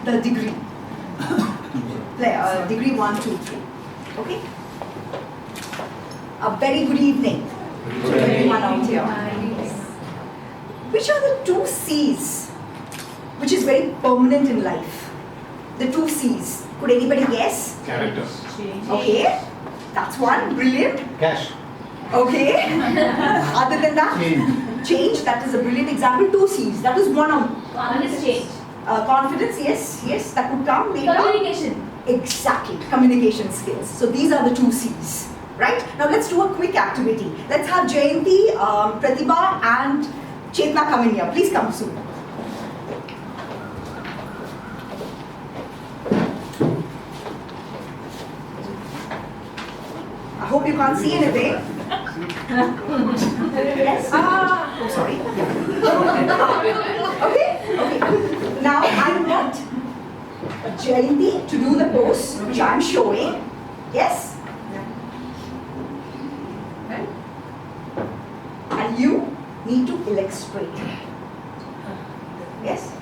the degree. Degree 1, 2, 3. Okay? A very good evening to everyone out here. Which are the two C's which is very permanent in life? The two C's. Could anybody guess? Character. Okay. That's one. Brilliant. Cash. Okay. Other than that? Change. Change. That is a brilliant example. Two C's. That is one of Confidence change. confidence. Yes. That could come later. Communication. Exactly. Communication skills. So these are the two C's. Right? Now let's do a quick activity. Let's have Jayanti, Pratibha and Chetna come in here. Please come soon. I hope you can't see anything. Yes? Oh, sorry. Okay. Now I want Jayanti to do the pose which I am showing. Yes? And you need to illustrate. Yes?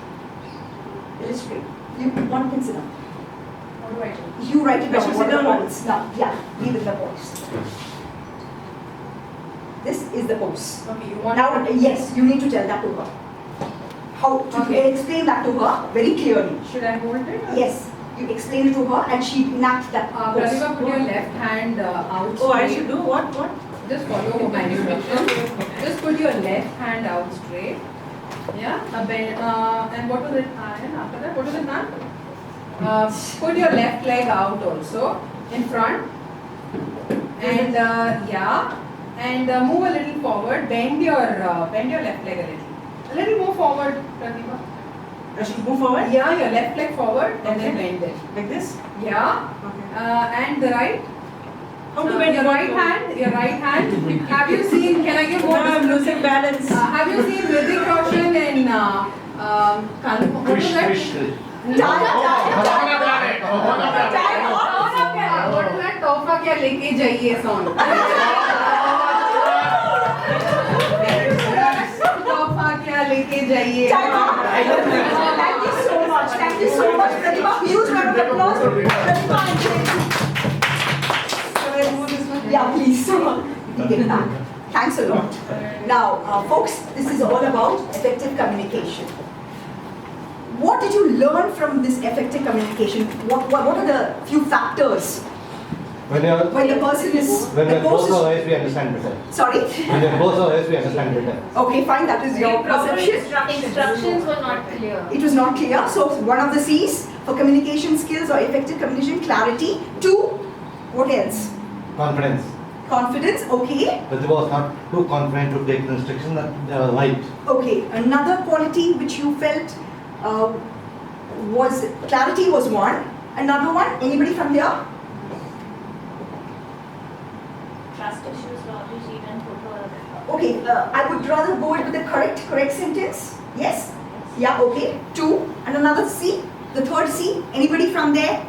Illustrate. You one can sit down. What do I do? You write it I down. should What sit are the down? points? No, yeah, leave it the points. This is the pose. Okay, you want Now, yes, you need to tell that to her. How to Okay. explain that to her very clearly. Should I hold it? Yes, you explain it to her and she enacts that pose. Pratibha, put your left hand out. Oh, I straight. should do what? Just follow my instruction. Just put your left hand out straight. Yeah. And what was it? And after that, what was it, ma'am? Put your left leg out also in front. And yeah. And move a little forward. Bend your left leg a little. A little more forward, Pratibha. I should move forward? Yeah, your left leg forward and then Okay. bend it. Like this? Yeah. Okay. And the right. How to bend Your right hand. Your right hand. Have you seen? Can I give No, more? I'm losing balance. Have you seen Hrithik Roshan in what was that? What is that? तोहफा क्या लेके जाइए song? तोहफा क्या लेके जाइए? Thank you so much. Thank you so much, Pratibha. Huge round of applause for Pratibha and Jayanti. Should I move this one? Yeah, please. We get back. Thanks a lot. Now, folks, this is all about effective communication. What did you learn from this effective communication? What are the few factors When when the person is when the we close post our is, eyes, we understand better. sorry? When we close our eyes, we understand better. Okay, fine. That is your perception. Instructions were not clear. It was not clear. So one of the C's for communication skills or effective communication, clarity. 2, what else? Confidence. Confidence. Okay. Pratibha was not too confident to take the instruction that they were right. Okay. Another quality which you felt was clarity was one. Another one. Anybody from here? Trust issues, knowledge, even photo. Okay. I would rather go with the correct sentence. Yes. Yeah. Okay. 2. And another C. The third C. Anybody from there?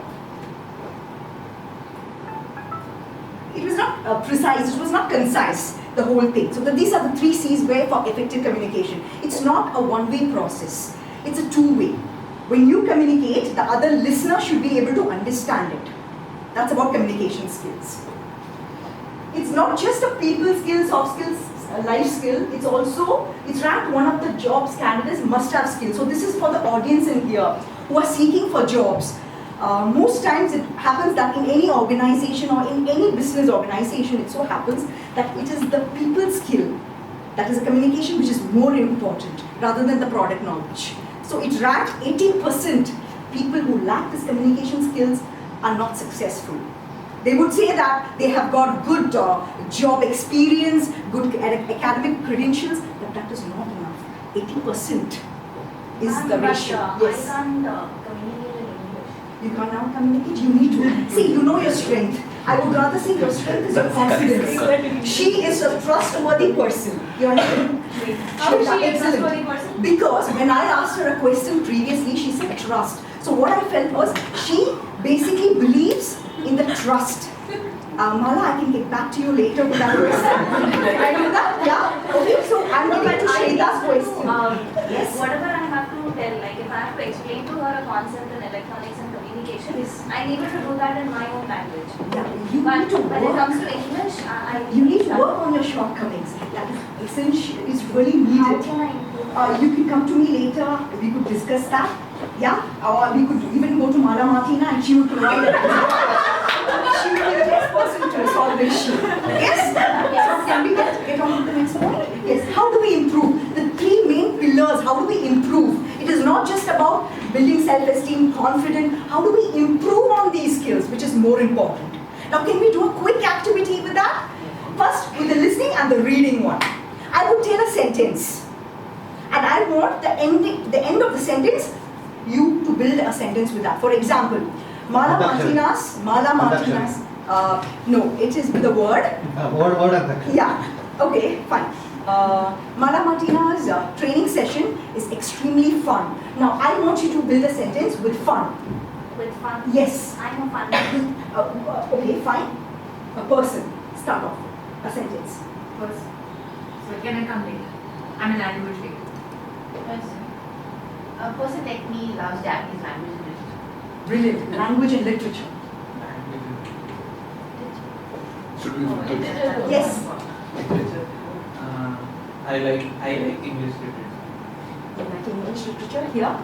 It was not precise, it was not concise, the whole thing. So these are the 3 C's where for effective communication. It's not a one-way process, it's a two-way. When you communicate, the other listener should be able to understand it. That's about communication skills. It's not just a people skill, soft skills, life skill, it's ranked one of the jobs candidates must have skills. So this is for the audience in here who are seeking for jobs. Most times it happens that in any organization or in any business organization, it so happens that it is the people skill, that is the communication, which is more important rather than the product knowledge. So it ranked 18% people who lack this communication skills are not successful. They would say that they have got good job experience, good academic credentials, but that is not enough. 80% is the ratio. Yes. I can't communicate in English. You can't now communicate, you need to. See, you know your strength. I would rather say your strength is your confidence. She is a trustworthy person. You understand? How is she a Excellent. trustworthy person? Because when I asked her a question previously, she said trust. So what I felt was, she basically believes in the trust. Mala, I can get back to you later with that question. I do that? Yeah? Okay, so I'm going to Shweta's question. Yes? Whatever I have to tell. Like if I have to explain to her a concept in electronics and communication, I'm able to do that in my own language. Yeah, you But need to when it work. comes to English, I You need to work on your shortcomings. That is essential. It's really How needed. can I improve? You can come to me later. We could discuss that. Yeah, or we could even go to Mala Martina and she would provide it. She would be the best person to resolve the issue. Yes? So can we get on to the next point? Yes. How do we improve? The three main pillars. How do we improve? It is not just about building self-esteem, confidence. How do we improve on these skills, which is more important? Now, can we do a quick activity with that? First, with the listening and the reading one. I would tell a sentence, and I want the end of the sentence, you to build a sentence with that. For example, Mala Antaksari. Martina's. No, it is with a word. Word and section. Yeah. Okay, fine. Mala Martina's training session is extremely fun. Now, I want you to build a sentence with fun. With fun. Yes. I'm a fun. Okay, fine. A person. Start off. A sentence. Person. So can I come later? I'm a language teacher. A person like me loves Japanese language and literature. Brilliant. Language and literature. Should we focus? Yes. Literature. I like English literature. You like English literature? Here.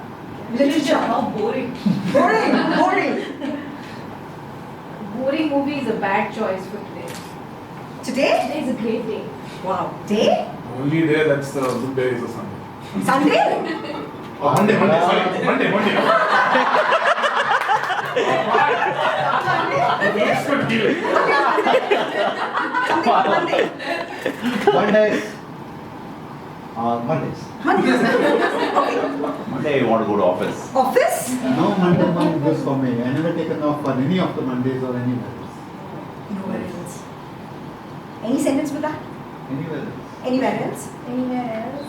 Literature. How boring. Boring. Boring movie is a bad choice for today. Today? Today is a great day. Wow. Day? Only day, that's the good day is a Sunday. Sunday? Oh, Monday, sorry. Monday. Next one, deal. Monday. Mondays. Mondays. Monday. Okay. Monday you want to go to office. Office? No Monday morning goes for me. I never taken off on any of the Mondays or anywhere else. Nowhere else. Any sentence with that? Anywhere else. Anywhere else? Anywhere else?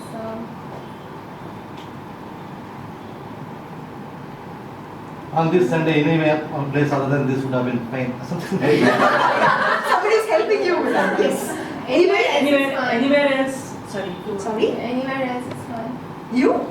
On this Sunday, anywhere, on place other than this would have been fine. Something like that. Somebody is helping you with that. Yes. Anywhere else. Sorry. Sorry? Anywhere else is fine. You?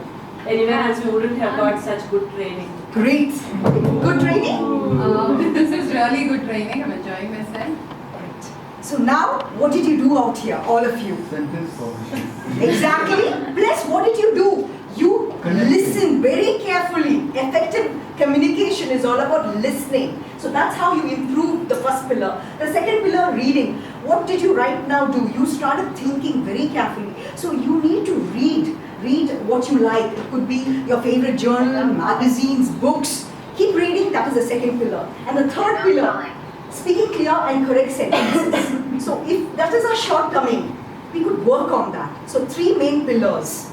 Anywhere else we wouldn't have got such good training. Great. Good training? This is really good training. I'm enjoying myself. Right. So now, what did you do out here, all of you? Sentence formation. Exactly. Plus, what did you do? You Connecting. listen very carefully. Effective communication is all about listening. So that's how you improve the first pillar. The second pillar, reading. What did you right now do? You started thinking very carefully. So you need to read. Read what you like. It could be your favorite journal, magazines, books. Keep reading. That is the second pillar. And the third pillar, speaking clear and correct sentences. So if that is our shortcoming, we could work on that. So three main pillars.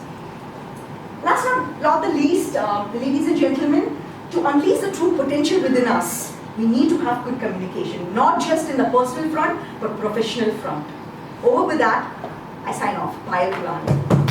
Last but not the least, ladies and gentlemen, to unleash the true potential within us, we need to have good communication, not just in the personal front, but professional front. Over with that, I sign off. Bye, everyone.